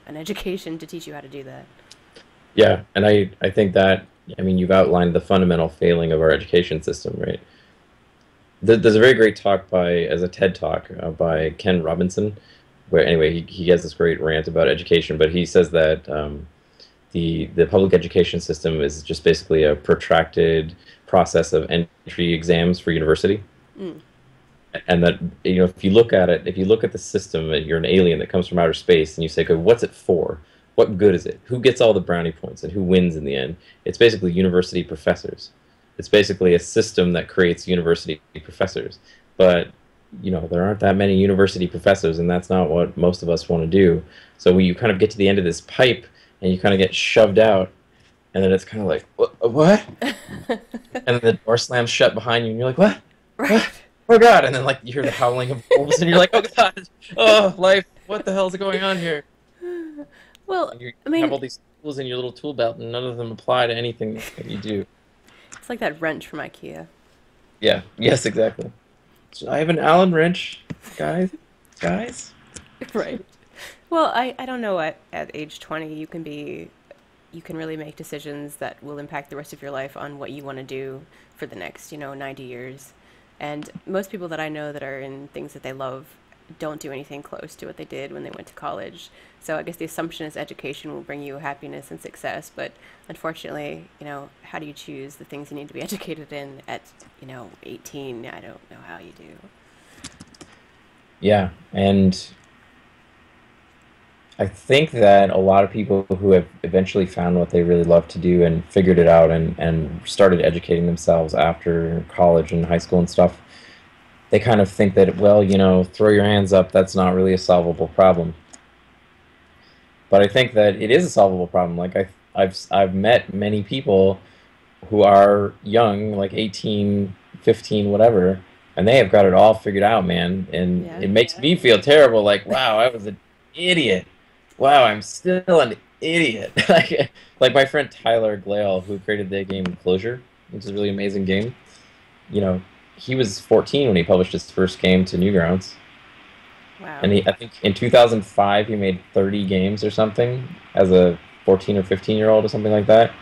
an education to teach you how to do that. Yeah, and I think that, I mean, you've outlined the fundamental failing of our education system, right? There's a very great talk as a TED talk by Ken Robinson, where anyway he has this great rant about education, but he says that the public education system is just basically a protracted process of entry exams for university, Mm. and that, you know, if you look at it, if you look at the system, and you're an alien that comes from outer space, and you say, okay, what's it for? What good is it? Who gets all the brownie points and who wins in the end? It's basically university professors. It's basically a system that creates university professors. But, you know, there aren't that many university professors, and that's not what most of us want to do. So when you kind of get to the end of this pipe and you kind of get shoved out, and then it's kind of like, what? And then the door slams shut behind you, and you're like, what? Right. What? Oh God! And then like you hear the howling of wolves, and you're like, oh God! Oh life! What the hell's going on here? Well, And you I have mean, all these tools in your little tool belt, and none of them apply to anything that you do. it's like that wrench from IKEA. Yeah. Yes. Exactly. So I have an Allen wrench, guys. Guys. Right. Well, I don't know, at age 20 you can really make decisions that will impact the rest of your life on what you want to do for the next, 90 years. And most people that I know that are in things that they love don't do anything close to what they did when they went to college. So I guess the assumption is education will bring you happiness and success, but unfortunately, how do you choose the things you need to be educated in at, 18? I don't know how you do. Yeah. And I think that a lot of people who have eventually found what they really love to do and figured it out and started educating themselves after college and high school and stuff, they kind of think that, well, you know, throw your hands up, that's not really a solvable problem. But I think that it is a solvable problem. Like I've met many people who are young, like 18, 15, whatever, and they have got it all figured out, man. And Yeah. it makes me feel terrible. Like, wow, I was an idiot. Wow, I'm still an idiot. Like my friend Tyler Glale, who created the game Closure, which is a really amazing game. You know, he was 14 when he published his first game to Newgrounds, Wow. and I think in 2005 he made 30 games or something as a 14 or 15-year-old or something like that.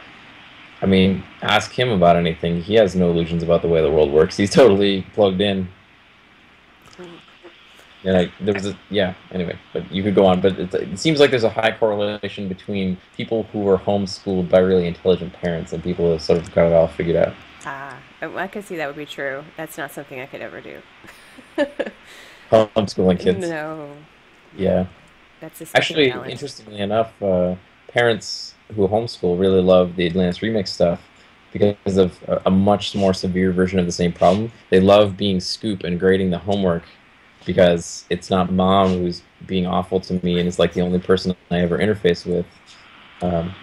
I mean, ask him about anything. He has no illusions about the way the world works. He's totally plugged in. And there was a, yeah, anyway, but you could go on. But it seems like there's a high correlation between people who were homeschooled by really intelligent parents and people who have sort of got it all figured out. Ah, I could see that would be true. That's not something I could ever do. Homeschooling kids. No, Yeah. that's a special Actually, talent. interestingly enough, parents who homeschool really love the Atlantis Remix stuff because of a much more severe version of the same problem. They love being Scoop and grading the homework because it's not mom who's being awful to me and is like the only person I ever interface with.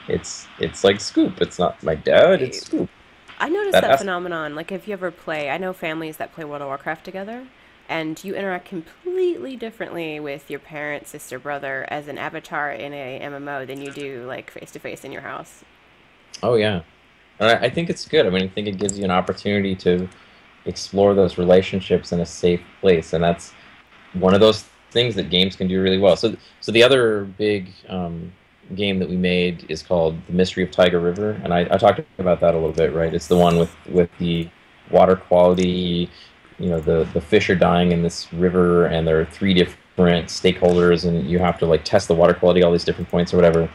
It's like Scoop. It's not my dad. It's Right. Scoop. I noticed That that has phenomenon. Like, if you ever play, I know families that play World of Warcraft together, and you interact completely differently with your parent, sister, brother as an avatar in a MMO than you do, like, face to face in your house. Oh yeah, and I think it's good. I mean, I think it gives you an opportunity to explore those relationships in a safe place, and that's one of those things that games can do really well. So the other big game that we made is called The Mystery of Tiger River, and I talked about that a little bit, right? It's the Yes. one with the water quality. You know, the fish are dying in this river, and there are three different stakeholders, and you have to like test the water quality, all these different points or whatever.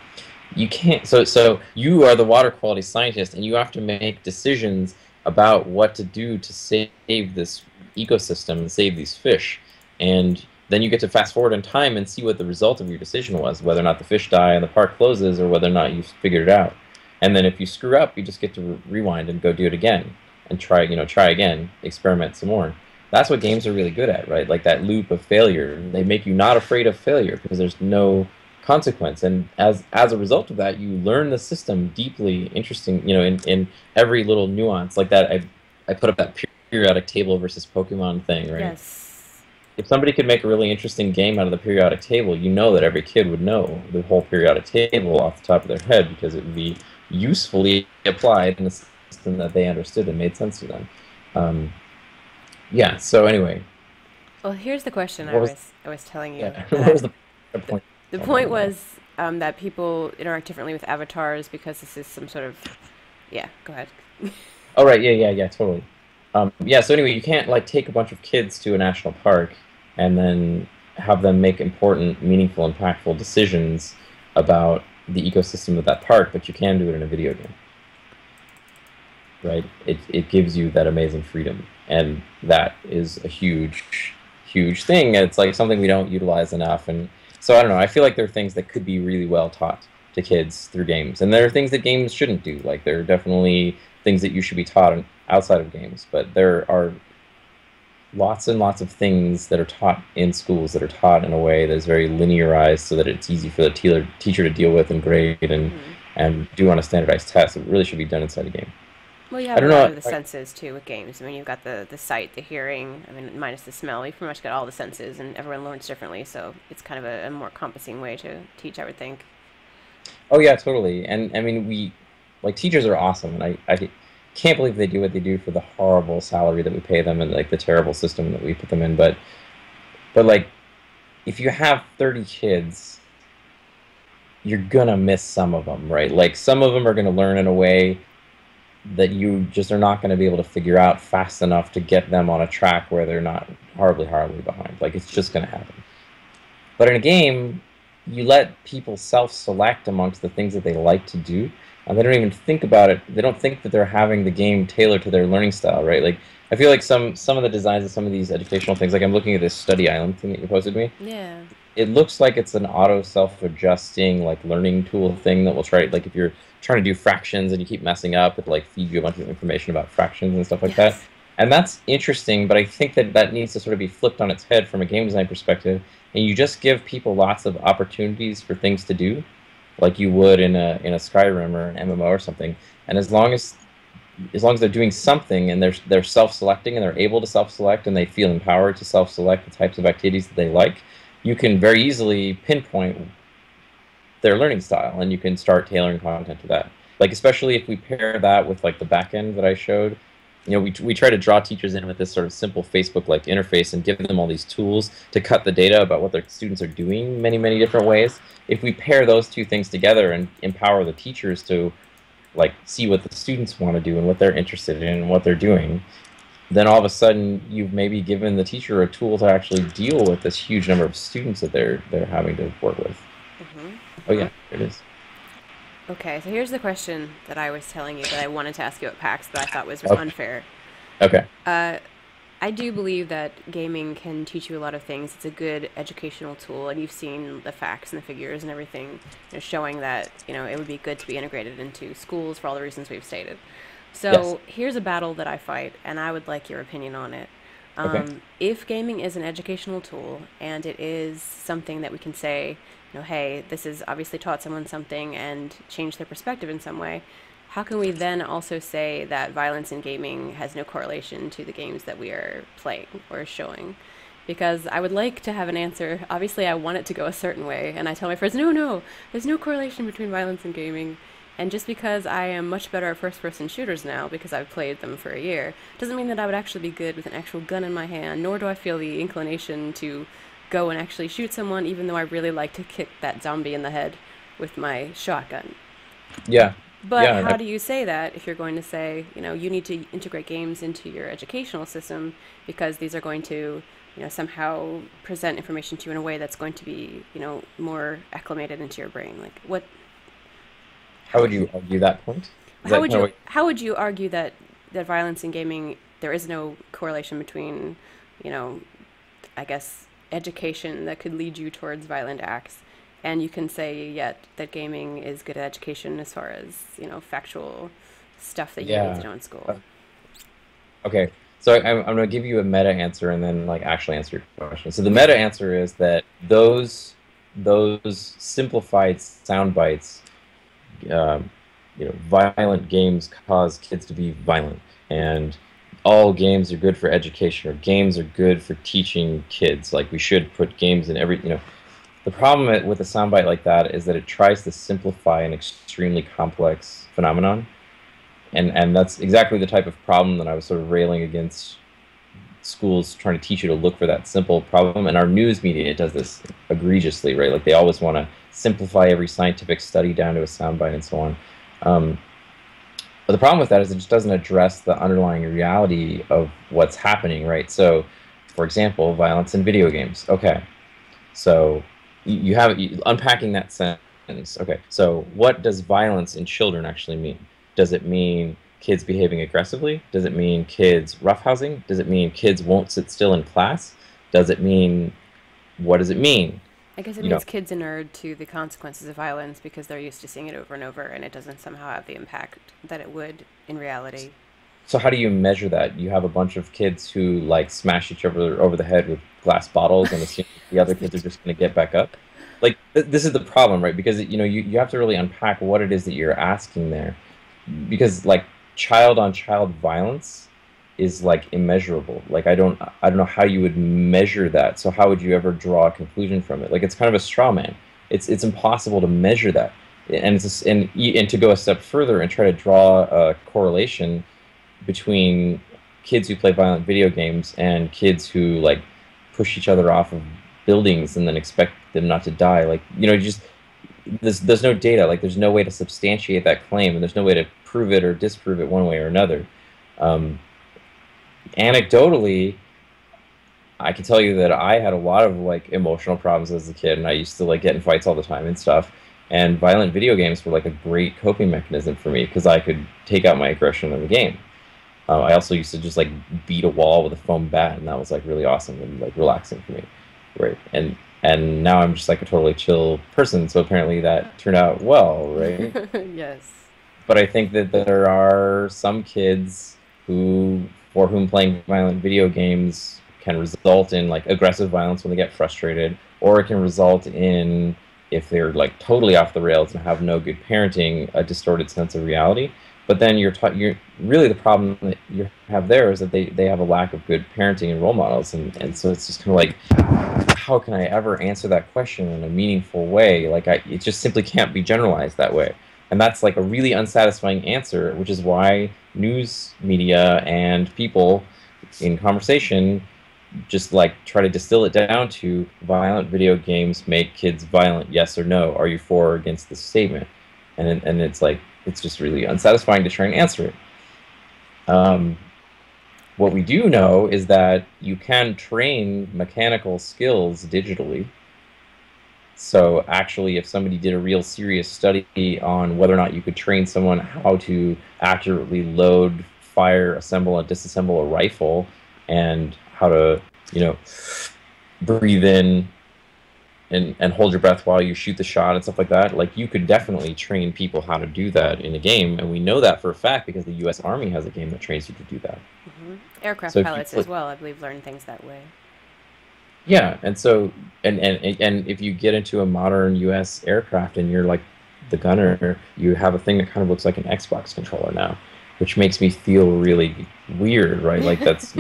You can't. So you are the water quality scientist, and you have to make decisions about what to do to save this ecosystem and save these fish. And then you get to fast forward in time and see what the result of your decision was, whether or not the fish die and the park closes, or whether or not you figured it out. And then if you screw up, you just get to rewind and go do it again and try, try again, experiment some more. That's what games are really good at, right? Like that loop of failure. They make you not afraid of failure because there's no consequence. And as a result of that, you learn the system deeply interesting, in every little nuance. Like that, I put up that periodic table versus Pokemon thing, right? Yes. If somebody could make a really interesting game out of the periodic table, you know that every kid would know the whole periodic table off the top of their head because it would be usefully applied in a system that they understood and made sense to them. Um, yeah. So anyway, Well, here's the question what was I was telling you. yeah? What was the The, point the of all point that? was, that people interact differently with avatars because this is some sort of, yeah, go ahead. Oh, right. Yeah, yeah, yeah, totally. Yeah, so anyway, you can't like take a bunch of kids to a national park and then have them make important, meaningful, impactful decisions about the ecosystem of that park, but you can do it in a video game, right? It gives you that amazing freedom, and that is a huge, huge thing. It's like something we don't utilize enough, and so I don't know. I feel like there are things that could be really well taught to kids through games, and there are things that games shouldn't do. Like there are definitely things that you should be taught outside of games, but there are lots and lots of things that are taught in schools that are taught in a way that is very linearized so that it's easy for the teacher to deal with and grade Hmm. and do on a standardized test. It really should be done inside a game. Well, you I have a don't lot know. of the senses too with games. I mean, you've got the sight, the hearing. I mean, minus the smell. You've pretty much got all the senses, and everyone learns differently. So it's kind of a more encompassing way to teach, I would think. Oh yeah, totally. And I mean, we like teachers are awesome, and I can't believe they do what they do for the horrible salary that we pay them and like the terrible system that we put them in. But like, if you have 30 kids, you're gonna miss some of them, right? Like some of them are gonna learn in a way that you just are not going to be able to figure out fast enough to get them on a track where they're not horribly, horribly behind. Like it's just going to happen. But in a game, you let people self-select amongst the things that they like to do, and they don't even think about it. They don't think that they're having the game tailored to their learning style, right? Like I feel like some of the designs of some of these educational things, like I'm looking at this study island thing that you posted me. Yeah. It looks like it's an auto self-adjusting like learning tool thing that will try like if you're trying to do fractions and you keep messing up, it like feed you a bunch of information about fractions and stuff like that. Yes. And that's interesting, but I think that that needs to sort of be flipped on its head from a game design perspective, and you just give people lots of opportunities for things to do, like you would in a Skyrim or an MMO or something. And as long as they're doing something and they're self-selecting and they're able to self-select and they feel empowered to self-select the types of activities that they like, you can very easily pinpoint their learning style and you can start tailoring content to that. Like especially if we pair that with like the back end that I showed, you know, we try to draw teachers in with this sort of simple Facebook like interface and give them all these tools to cut the data about what their students are doing many, many different ways. If we pair those two things together and empower the teachers to like see what the students want to do and what they're interested in and what they're doing, then all of a sudden you've maybe given the teacher a tool to actually deal with this huge number of students that they're having to work with. Mm-hmm. Oh Mm-hmm. yeah, there it is. Okay, so here's the question that I was telling you that I wanted to ask you at PAX that I thought was Okay. unfair. Okay. Uh, I do believe that gaming can teach you a lot of things. It's a good educational tool, and you've seen the facts and the figures and everything, showing that it would be good to be integrated into schools for all the reasons we've stated. Yes. So here's a battle that I fight, and I would like your opinion on it. Okay. If gaming is an educational tool and it is something that we can say, hey, this has obviously taught someone something and changed their perspective in some way, how can we then also say that violence in gaming has no correlation to the games that we are playing or showing? Because I would like to have an answer. Obviously, I want it to go a certain way, and I tell my friends, no, no, there's no correlation between violence and gaming. And just because I am much better at first-person shooters now, because I've played them for a year, doesn't mean that I would actually be good with an actual gun in my hand, nor do I feel the inclination to go and actually shoot someone, even though I really like to kick that zombie in the head with my shotgun. Yeah. But Yeah. how do you say that if you're going to say, you need to integrate games into your educational system because these are going to, somehow present information to you in a way that's going to be, more acclimated into your brain? Like, what? How How would would you you? argue that point? Is How that would kind of you? what? How would you argue that violence in gaming there is no correlation between, you know, I guess education that could lead you towards violent acts, and you can say yet that gaming is good at education as far as factual stuff that you need to Yeah. know in school. Uh, Okay. So I'm going to give you a meta answer and then like actually answer your question. So the Yeah. meta answer is that those simplified sound bites, violent games cause kids to be violent, and all games are good for education, or games are good for teaching kids. Like we should put games in every. The problem with a soundbite like that is that it tries to simplify an extremely complex phenomenon, and that's exactly the type of problem that I was sort of railing against schools trying to teach you to look for that simple problem. And our news media does this egregiously, right? Like they always want to simplify every scientific study down to a soundbite and so on. Um, but the problem with that is it just doesn't address the underlying reality of what's happening, right? So, for example, violence in video games. Okay, so unpacking that sentence. Okay, so what does violence in children actually mean? Does it mean kids behaving aggressively? Does it mean kids roughhousing? Does it mean kids won't sit still in class? Does it mean what does it mean? I guess it You know, means kids inert to the consequences of violence because they're used to seeing it over and over, and it doesn't somehow have the impact that it would in reality. so how do you measure that? You have a bunch of kids who like smash each other over the head with glass bottles and assume the other kids are just going to get back up. Like this is the problem, right? Because you have to really unpack what it is that you're asking there, because like child on child violence is like immeasurable. Like I don't know how you would measure that. So how would you ever draw a conclusion from it? Like it's kind of a straw man. It's impossible to measure that. And and to go a step further and try to draw a correlation between kids who play violent video games and kids who like push each other off of buildings and then expect them not to die. Like just there's no data. Like there's no way to substantiate that claim, and there's no way to prove it or disprove it one way or another. Um, Anecdotally, I can tell you that I had a lot of like emotional problems as a kid, and I used to like get in fights all the time and stuff. And violent video games were like a great coping mechanism for me because I could take out my aggression in the game. I also used to just like beat a wall with a foam bat, and that was like really awesome and like relaxing for me, right? And now I'm just like a totally chill person, so apparently that turned out well, right? Yes. But I think that there are some kids who, for whom playing violent video games can result in like aggressive violence when they get frustrated, or it can result in, if they're like totally off the rails and have no good parenting, a distorted sense of reality. But then you're really, the problem that you have there is that they have a lack of good parenting and role models, and so it's just kind of like, how can I ever answer that question in a meaningful way? Like it just simply can't be generalized that way, and that's like a really unsatisfying answer, which is why news media and people in conversation just like try to distill it down to violent video games make kids violent, yes or no, are you for or against this statement? And it's like, it's just really unsatisfying to try and answer it. What we do know is that you can train mechanical skills digitally. So actually, if somebody did a real serious study on whether or not you could train someone how to accurately load, fire, assemble, and disassemble a rifle, and how to, breathe in and hold your breath while you shoot the shot and stuff like that, like you could definitely train people how to do that in a game, and we know that for a fact because the U.S. Army has a game that trains you to do that. Aircraft So if you pilots as well, I believe, learn things that way. Yeah, and so and if you get into a modern U.S. aircraft and you're like the gunner, you have a thing that kind of looks like an Xbox controller now, which makes me feel really weird, right? Like that's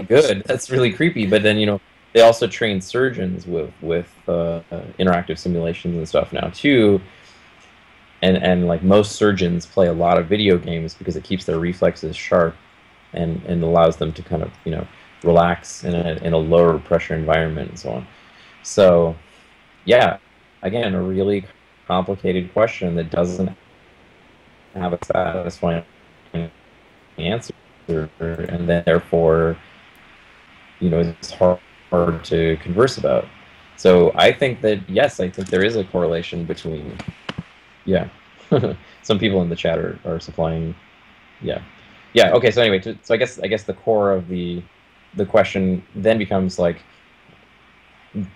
good, that's really creepy. But then they also train surgeons with interactive simulations and stuff now too, and like most surgeons play a lot of video games because it keeps their reflexes sharp and allows them to kind of relax in a lower pressure environment and so on. So yeah, again, a really complicated question that doesn't have a satisfying answer, and then therefore it's hard to converse about. So I think that, yes, I think there is a correlation between, yeah. Some people in the chat are supplying, yeah. Yeah, okay, so anyway, so I guess the core of the question then becomes like,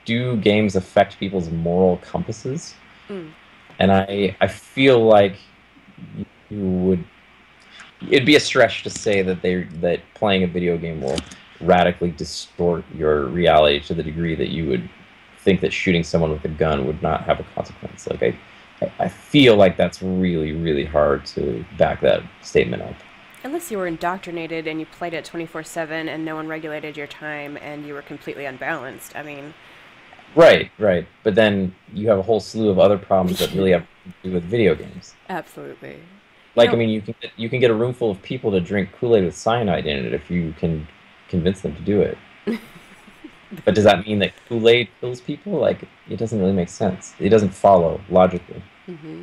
do games affect people's moral compasses? Mm. And I feel like you would, it'd be a stretch to say that playing a video game will radically distort your reality to the degree that you would think that shooting someone with a gun would not have a consequence. Like I feel like that's really, really hard to back that statement up. Unless you were indoctrinated and you played it 24/7 and no one regulated your time and you were completely unbalanced. I mean, Right, right. But then you have a whole slew of other problems that really have to do with video games. absolutely. You Like, I know, mean, you can get a room full of people to drink Kool-Aid with cyanide in it if you can convince them to do it. But does that mean that Kool-Aid kills people? Like, it doesn't really make sense. It doesn't follow logically. Hmm.